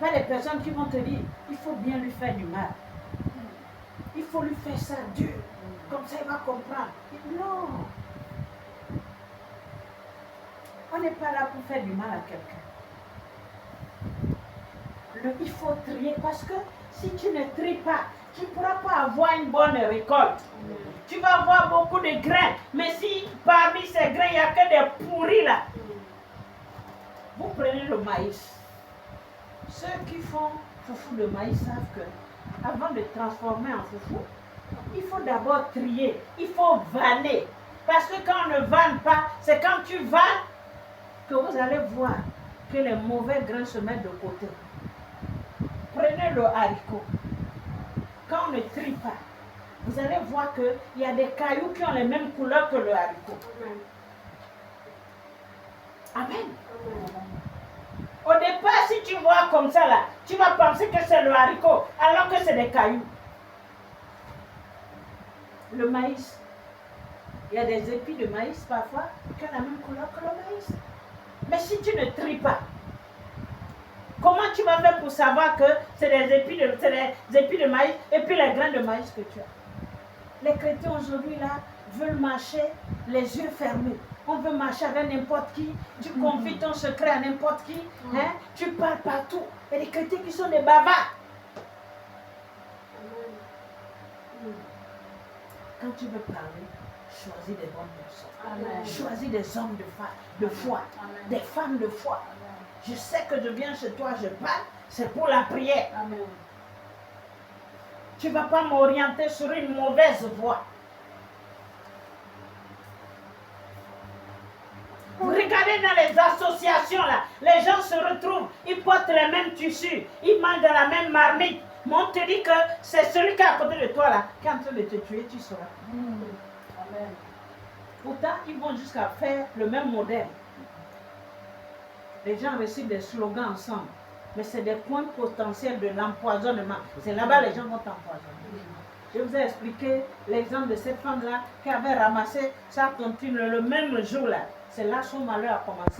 Pas des personnes qui vont te dire, il faut bien lui faire du mal. Il faut lui faire ça dur. Comme ça, il va comprendre. Non. On n'est pas là pour faire du mal à quelqu'un. Il faut trier parce que si tu ne tries pas, tu ne pourras pas avoir une bonne récolte. Tu vas avoir beaucoup de grains. Mais si parmi ces grains, il n'y a que des pourris là, vous prenez le maïs. Ceux qui font foufou de maïs savent que avant de transformer en foufou, il faut d'abord trier. Il faut vanner. Parce que quand on ne vanne pas, c'est quand tu vannes que vous allez voir que les mauvais grains se mettent de côté. Prenez le haricot. Quand on ne trie pas, vous allez voir qu'il y a des cailloux qui ont les mêmes couleurs que le haricot. Amen. Au départ, si tu vois comme ça là, tu vas penser que c'est le haricot, alors que c'est des cailloux. Le maïs, il y a des épis de maïs parfois qui ont la même couleur que le maïs. Mais si tu ne tries pas, comment tu vas faire pour savoir que c'est des épis de maïs et puis les grains de maïs que tu as? Les chrétiens aujourd'hui là veulent marcher les yeux fermés. On veut marcher avec n'importe qui. Tu confies ton secret à n'importe qui. Hein? Tu parles partout. Il y a des chrétiens qui sont des bavards. Quand tu veux parler, choisis des bonnes personnes. Amen. Choisis des hommes de foi, Amen. Des femmes de foi. Amen. Je sais que je viens chez toi, je parle, c'est pour la prière. Amen. Tu ne vas pas m'orienter sur une mauvaise voie. Vous regardez dans les associations là, les gens se retrouvent, ils portent les mêmes tissus, ils mangent dans la même marmite. Mais on te dit que c'est celui qui est à côté de toi là, qui est en train de te tuer, tu sauras. Amen. Pourtant, ils vont jusqu'à faire le même modèle. Les gens récitent des slogans ensemble, mais c'est des points potentiels de l'empoisonnement. C'est là-bas les gens vont t'empoisonner. Je vous ai expliqué l'exemple de cette femme-là qui avait ramassé sa tontine le même jour là. C'est là son malheur a commencé.